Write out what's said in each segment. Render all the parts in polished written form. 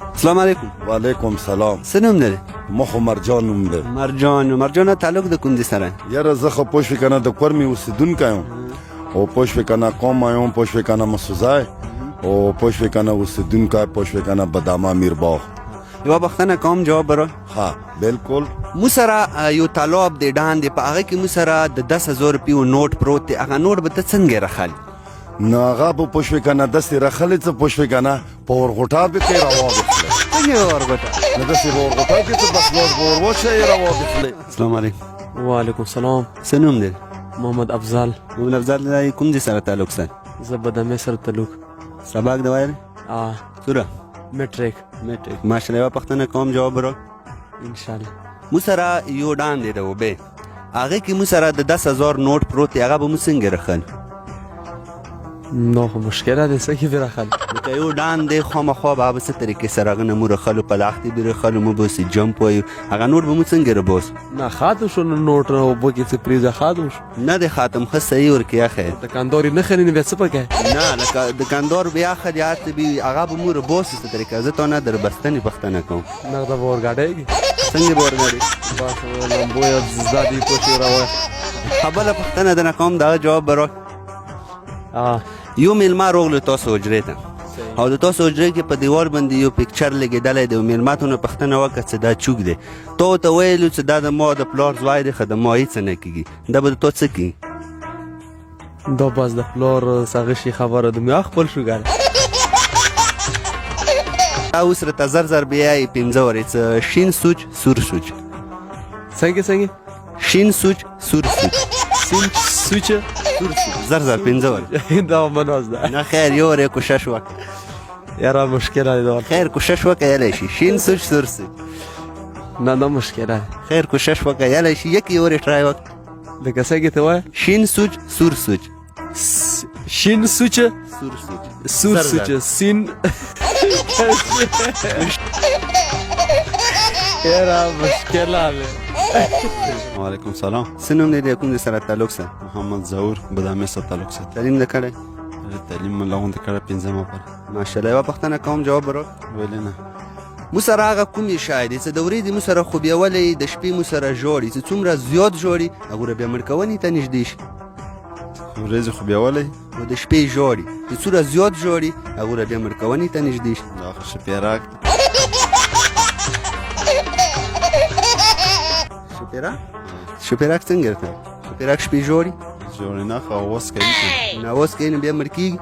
السلام علیکم. وعلیکم سلام. څه نوم لري؟ مخ مرجان نوم دی. مرجان تعلق د کوم دي سره؟ یاره زه خو پوه شوې که نه د کور مې اوسېدونکی یم او پوه شوې که نه قوم یم پوه شوې که نه مسوځی او پوه شوې که نه اوسېدونکی پوه شوې که نه بدامه میرباغ. یوه پوښتنه کوم جواب به را؟ ها بلکل. مو سره یو تالاب دی ډان دی په هغه کې مو سره د 10,000 روپیو نوټ پروت دی. هغه نوټ به ته څنګه راخلي؟ نو هغه به پوه شوې که نه داسې راخلې څه پوه شوې که نه په ورغوټا به ترې راواغېستلی. څنګه یې ورغوټه؟ نو داسې به ورغوټا کې څه بس لاس به ور واچوې راواغېستلی. السلام علیکم. وعلیکم السلام. څه نوم دی؟ محمد افضل. محمد افضل کوم دي سره تعلق سره؟ زه بدامې سره تعلق. سباق دی ویلی؟ څوره؟ میټریک. ماشاءالله. یوه پوښتنه کوم جواب را؟ انشاءالله. مو سره یو ډان دی د اوبې هغې کې مو سره د 10,000 نوټ پروت دی. هغه به مو څنګه راخلي؟ نو خو مشکله دی څنګه به راخلي؟ لکه یو ډان دی خامخا به هغه څه طریقې سره هغه نه مو راخلو په لاختې به راخلو مو باسي جمپ وایو هغه نوټ به مو څنګه راباسو؟ نه ختم شو نو نوټ اوبه کې څه پریزه ختم شو. نه دی ختم ښه صحیح ورکړي خیر. دکاندار یې نه خري نو بیا څه پکې؟ نه لکه دکاندار بیا خري هر څه به هغه به مو راباسي څه طریقه. زه تا نه در بستنې پوښتنه کوم نغده به ورګاډېږي څنګه به ورګاډي؟ بس لمبو یا زده دي پوښي راوړه. بله پوښتنه درنه کوم دغه جواب به را. یو میلمه راغلو تاسو حجرې ته او د تاسو حجرې کې په دیوال باندې یو پیکچر لګېدلی دی او میلمه ته نو پوښتنه وکړه چې دا چوک دی. تا ورته ویلو چې دا د ما د پلار ځوی دی ښه د ما هېڅ نه کېږي. دا به د تا څه کېږي؟ دا بس د پلار څه شي خبره ده مې خپل شو ګاله. دا اوس راته زر زر بیایي 15 ورې څه شین سوچ سور سوچ. څنګه شین سوچ سور سوچ. سین سوچه سور سوچ زر زر 15 ورې. دا مناز ده. نه خیر یو ورې کوشش وکړه. یاره مشکله ده. خیر کوشش وکړه یلی شي. شین سوچ سور سوچ. نه دا مشکله ده. خیر کوشش وکړه یلی شي. یکی ورې ټرای وکړه. لکه څنګه ته وایه؟ شین سوچ سور سوچ. شین سوچه سور سوچ. سور سوچه سین. یاره مشکله ده. وعلیکم سلام. څه نوم دی د کوم دي سره تعلق سره؟ محمد ظهور بدامې سره تعلق ساتي. تعلیم دې کړی؟ تعلیم مې لغونډه کړه 15مه پر. ماشاءالله. یوه پوښتنه کوم جواب را. ولې نه؟ مو سره هغه کومې شی دی چې د ورځې مو سره خوبیولی د شپې مو سره ژاړي چې څومره زیات ژاړي هغوره بیا مړ کونې ته نږدې شي. ورځې خوبیولی او د شپې ژاړي چې څومره زیات ژاړي هغوره بیا مړ کونې ته نږدې شي. دا خو شپېراک دی. شپېراک څنګه ته؟ شپېراک شپې ژاړي؟ ژاړي نه خو اوس کوي که نه اوس کوي نو بیا مړ کېږي؟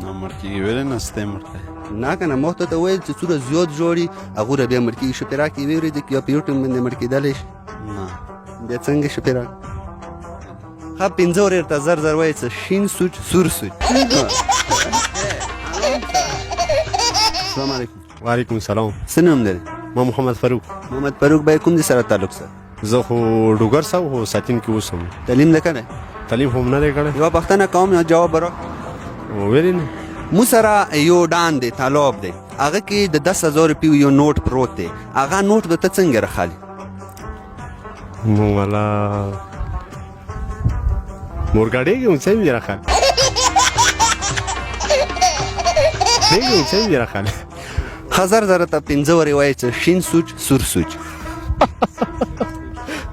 نه مړ کېږي. ولې نه ستی مړ کوي؟ نه که نه ما ته ویل چې څومره زیات ژاړي هغوره بیا مړ کېږي. شپېراک یوې ورځې کې یا په یو ټیم باندې مړ کېدلی شي. نه بیا څنګه شپېراک؟ ښه 15 ورې ورته زر زر وایي څه شین سوچ سور سوچ. السلام علیکم. وعلیکم السلام. څه نوم لري؟ ما محمد فاروق. محمد فاروق باید کوم دي سره تعلق سره؟ زه خو ډوګر صاحب خو ساتین کې اوسم. تعلیم دې کړی؟ تعلیم هم نه دی کړی. یوه پوښتنه کوم یو جواب را. ولې نه؟ مو سره یو ډان دی تالاب دی هغه کې د 10,000 روپیو یو نوټ پروت دی. هغه نوټ به ته څنګه راخلي؟ مو والا مورګاډېږي هم څنګه راخلي؟ څنګه هم څنګه راخلي؟ ښه زر زر ته 15 ورې وایي څه شین سوچ سور سوچ.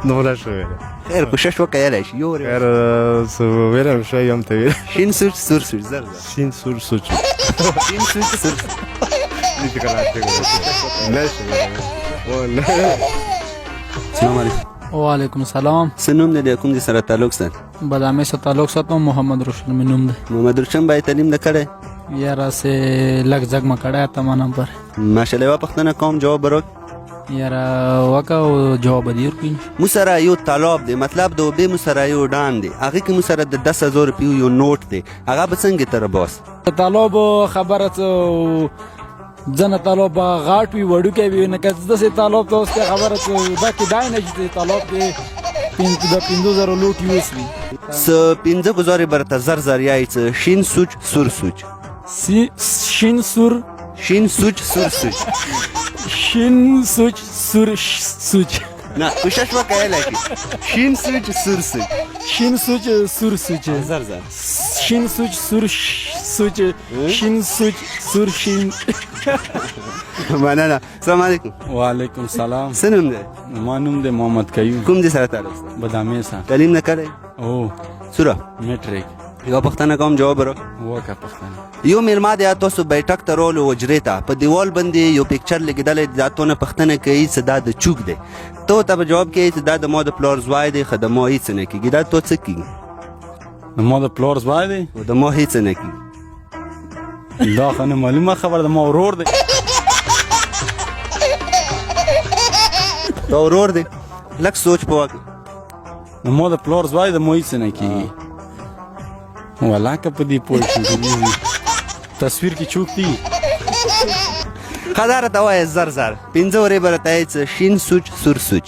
نو نه شو ویلی. خیر کوشش وکړه یلی شي. یو ورې خیر څه ویلم شوی یم ته ویل. شین سوچ سور سوچ زر زر. شین سور سوچ. شین سوچ سور سوچ. السلام علیکم. وعلیکم السلام. څه نوم دی د کوم دي سره تعلق سره؟ بدامې سره تعلق ساتم. محمد روشن مې نوم دی. محمد روشن باید تعلیم دې کړی؟ یاره سه لږ زګ مه کړی اته نمبر. ماشاءالله. یوه پوښتنه کوم جواب را. یاره وکړه او جواب دې ورکړي. مو سره یو تالاب دی مطلب د اوبې مو سره یو ډان دی هغې کې مو سره د 10,000 روپیو یو نوټ دی هغه به څنګه ته راباسي؟ طالب خبره څه ځنه طالب غاټ وي وړوکی وي نه که داسې طالب ته اوس خبره څه دا کېدای نه چې طالب کې د 15,000 لوټ یوس وي. څه 15 ګزارې به راته زر زر یایي څه شین سوچ سور سوچ. شین سور شین سوچ سور سوچ. شین سوچ سور سوچ. نه کوشش وکړه یلی شي. شین سوچ سور سوچ. شین سوچ سور سوچ. زر زر. شین سوچ سور سوچ شین سوچ سور شین. مننه. السلام علیکم. وعلیکم سلام. څه نوم دی؟ ما نوم دی محمد قیوم. کوم دې سره تعلق سته؟ بدامې سره. تعلیم نه کړی؟ او سوره میټریک. یوه پوښتنه کوم جواب راکړه. وکه پښتنه. یو میلمه دی تاسو بیټک ته رولو حجرې ته په دیوال باندې یو پکچر لګېدلی دی دا تونه پوښتنه کوي چې دا د چوک دی ته ورته په جواب کوي چې دا د ما د پلار زوی دی خو د ما هېڅ نه کېږي دا تو څه کېږي ما د پلار زوی دی د ما هېڅ نه کېږي دا خو نه معلومه خبره ده ما ورور دی دا ورور دی لږ سوچ په وکړه ما د پلار زوی د ما هېڅ نه کېږي ولاکه په دې پوه شو تصویر کې چوک دی ښه دا راته ووایه زر زر 5 ورې به راته وایې چې شین سوچ سور سوچ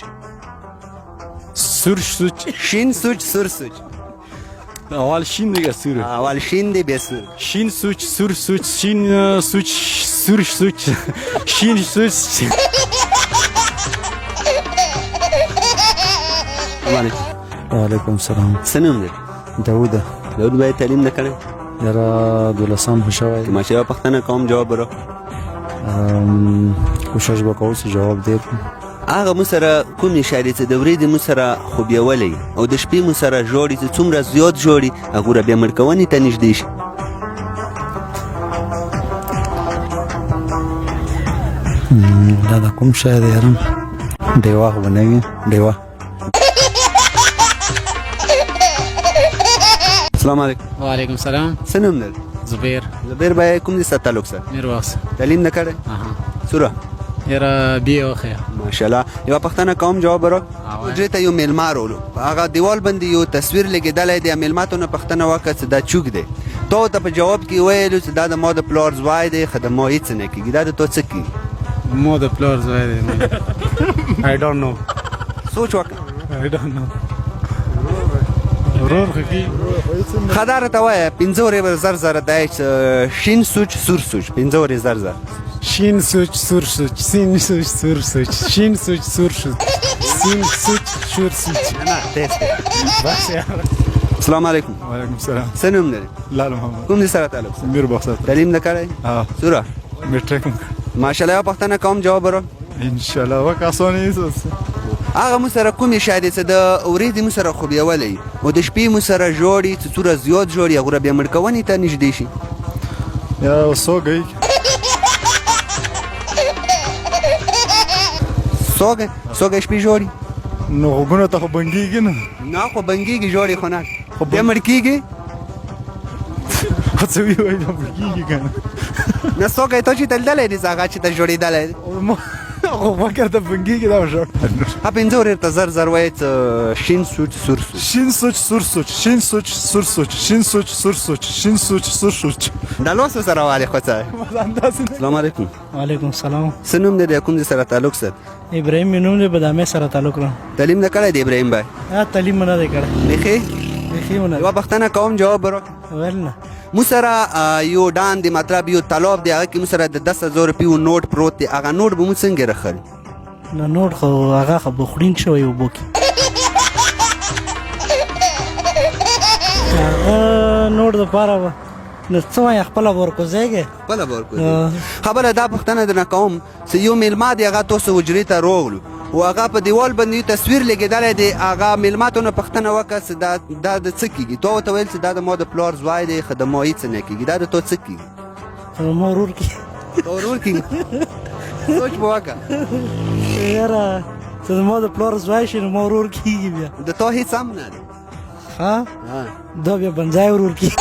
سور سوچ شین سوچ سور سوچ اول شین دیگه سور اول شین دی بیا سور شین سوچ سور سوچ شین سوچ سور سوچ شین سوچ وعلیکم سلام. څه نوم دی داوود. داود باید تعلیم نه کړی یاره 12 شوی. ماشه یوه پوښتنه کوم جواب به راکړه کوشش به کوو چې جواب دی هغه مو سره کومې شاعري چې د ورځې مو سره خوبیولی او د شپې مو سره ژاړي چې څومره زیات ژاړي هغوره بیا مړکونې ته نږدې شي دا د کوم شی دی یاره ډیوه خو به نه وي ډیوه. السلام علیکم. وعلیکم سلام. څه نوم دی زبیر. زبیر بای کوم دي سره تعلق سره میرواس. تعلیم نه کړی سوره یاره بی اوخه ماشاءالله یوه پوښتنه کوم جواب راکړه حجرې ته یو میلمه رولو هغه دیوال باندې یو تصویر لګېدلی دی میلمه ته نه پوښتنه وکړه چې دا چوک دی تا ورته په جواب کې ویلو چې دا د ما د پلار زوی دی خو د ما هېڅ نه کېږي دا د تو څه کېږي ما د پلار زوی دی I don't know. سوچ وکړه I don't know. ورور خو کی ښه دا راته وایه 5 ورې به زر زر دی چې شین سوچ سور سوچ 5 ورې زر زر شین سوچ سور سوچ سین سوچ سور سوچ شین سوچ سور سوچ سین سوچ شور سوچ نه تست بس یاره. السلام علیکم. وعلیکم سلام. څه نوم دی لال محمد. کوم دي سره تعلق سره میر بخشت. تعلیم نه کړی سوره میټریک. ماشاءالله یوه پوښتنه کوم جواب راکړه ان شاء الله وک اسانه هغه مو سره کومې شاعري چې د ورځې مو سره خوبیولی او د شپې مو سره ژاړي چې څومره زیات ژاړي هغوره بیا مړکونې ته نږدې شي یا سوګی سوګی شپې ژاړي نو غوږونو ته خو بنګېږي نه نه خو بنګېږي ژاړي خو نه بیا مړ کېږي خو څه وایي دا بنګېږي که نه نه سوګی تا چې تلدلی دی هغه چې ته ژړېدلی دی خو فکر ته بنګېږي دا ژړ 5 ورې ته زر زر وایې چې شین سوچ سور سوچ شین سوچ سور سوچ شین سوچ سور سوچ شین سوچ سور سوچ شین سوچ سور سوچ دا لوس سره والي خو څه السلام علیکم. وعلیکم سلام. څه نوم دی د کوم دي سره تعلق سره ابراهیم مې نوم دی بدامې سره تعلق لرم. تعلیم نه کړی دی ابراهیم بای تعلیم نه دی کړی بیخي نه یوه پوښتنه کوم جواب راکړه ویل نه مو سره یو ډان دی مطلب یو طلاب دی هغه کې مو سره د 10,000 روپیو نوټ پروت دی هغه نوټ به مو څنګه راخلي نه نوټ خو هغه خو بخورین شوی اوبو کې هغه نوټ دپاره به نو څه وایې خپله به ورکوځېږې خپله به ورکوځي خبره دا پوښتنه درنه کوم چې یو میلمه دی هغه تاسو حجرې ته راغلو او هغه په دیوال باندې یو تصویر لګېدلی دی هغه میلمه ته نه پوښتنه وکړه چې دا د څه کېږي تا ورته ویل چې دا د ما د پلار زوی دی خو د ما هېڅ نه کېږي دا د تو څه کېږي ما ورور کې تا ورور کېږي سوچ به وکړه یاره چې زما د پلار زوی شي نو ما ورور کېږي بیا د تا هېڅ هم نه دی ها دا بیا بنځای ورور کېږي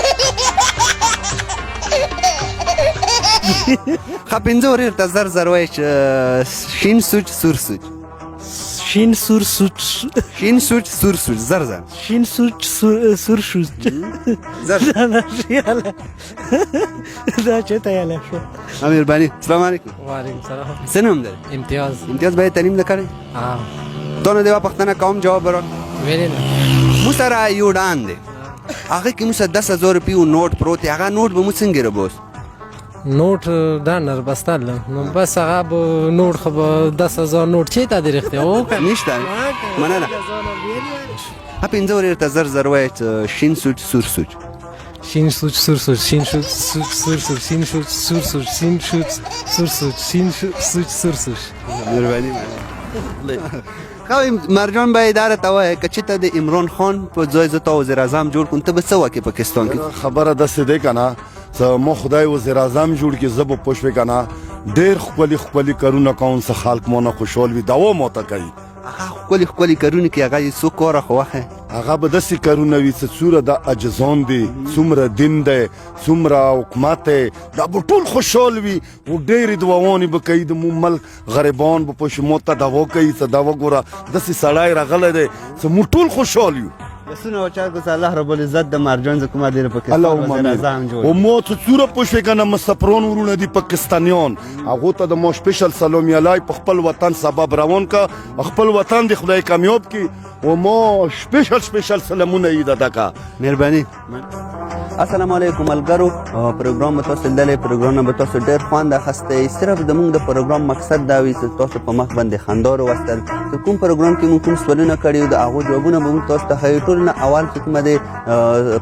ښه 5 ورې ورته زر زر وایې چې شین سوچ سور سوچ شین سور سوچ شین سوچ سور سوچ زر زر شین سوچ سور سوچ زر دا چېرته یالی شو مهرباني السلام علیکم. وعلیکم سلام. څه نوم دی امتیاز. امتیاز باید تعلیم نه کړی تا نه د یوه پوښتنه کوم جواب راکړه ویلې نه مو سره یو ډان دی هغه کې مو سره 10,000 روپیو نوټ پروت دی هغه نوټ به مو څنګه رابوس نوٹ دانر بستل نو بس هغه به نوٹ خو به 10,000 نوٹ چېرته دی رښتیا نشته مننه 5 ورې ورته زر زر وایې چې شین سوچ سور سوچ شین سوچ سور سوچ شین سوچ سور سوچ شین سوچ سور سوچ شین سوچ سور سوچ شین سوچ سور سوچ مهرباني خو مرجان به اداره ته وایي که چېرته د عمران خان په ځای زه تا وزیر اعظم جوړ کړم ته به څه وکړې پاکستان کې خبره داسې دی که نه څه ما خدای وزیر اعظم جوړ کړي زه به پوه شوې که نه ډېر ښکلي کارونه کوم څه خلک مانه خوشحال وي دوا ماته کوي هغه ښکلي کارونه کې هغه یې څو کاره خو وښیه هغه به داسې کارونه وي چې څومره د اجزان دي څومره دین دی څومره حکومت دی دا به ټول خوشحال وي او ډېرې دعاوانې به کوي د مو ملک غریبان به پوه شي مو ته دوا کوي څه دوا ګوره داسې سړی راغلی دی چې موږ ټول خوشحال یو یسونه وچارګو څه الله رب العزت د مرجان ز کومه ډېره پاکستان اللهم وزیر اعظم امين جوړ او مو څه څوره پوه شوې که نه مسافران ورونه دي پاکستانیان هغو ته د ما سپیشل سلامي علی په خپل وطن سبب روان که خپل وطن د خدای کامیاب کړي او ما سپیشل سلامونه یې دده که مهرباني السلام علیکم ملګرو پروګرام به تاسو لیدلی پروګرام نه به تاسو ډېر خوند اخیستی صرف زموږ د پروګرام مقصد دا وي چې تاسو په مخ باندې خندا راوستل چې کوم پروګرام کې موږ کوم سوالونه کړي وو د هغو جوابونه به موږ تاسو ته ښیو ټول نه اول چې کومه دی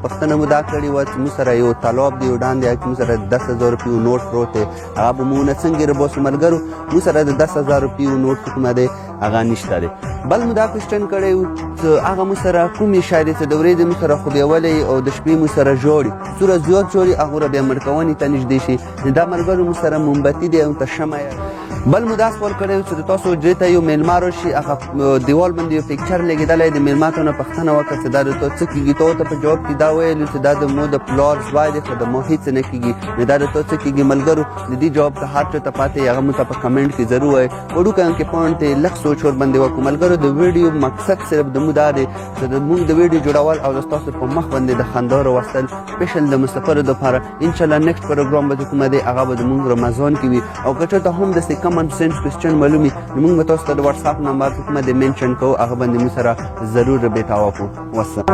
پوښتنه مو دا کړې وه چې موږ سره یو تالاب دی یو ډان دی هغې کې موږ سره 10,000 روپیو نوټ پروت دی هغه به مو نه څنګه راباسو ملګرو موږ سره د 10,000 روپیو نوټ چې کومه دی هغه نشته دی بل مو دا کوېسچن کړی و چې هغه مو سره کومې شاعرې چې د ورځې مو سره خوبیولی او د شپې مو سره ژاړي څومره زیات ژاړي هغو را بیا مړکونې ته نږدې شي دا ملګرو مو سره مومبتي دی او ته شمع بل مو دا سوال کړی و چې د تاسو حجرې ته یو میلمه راشي هغه دیوال باندې یو پکچر لګېدلی د میلمه ته نه پوښتنه وکړه چې دا د تا څه کېږي تا ورته په جواب کې دا ویلي چې دا د مو د پلار ځوای دی خو د ما هېڅ نه کېږي نو دا د تا څه کېږي ملګرو د دې جواب که هر چا ته پاتې هغه مو ته په کمنټ کې ضرور وایي وړوکی کې پوینټ دی لږ سوچ ور باندې وکړو ملګرو د ویډیو مقصد صرف د مو دا دی چې د موږ د ویډیو جوړول او د ستاسو په مخ باندې د خندا راوستل سپیشل د مسافرو دپاره انشاءالله نیکسټ پروګرام به چې کومه دی هغه به زموږ رمضان کې وي او که چېرته هم داسې کمن سینس کوېسچن معلوم وي نو موږ به تاسو ته د واتساپ نمبر چې کومه دی مینشن کوو هغه باندې موږ سره ضرور رابطه وکړو والسلام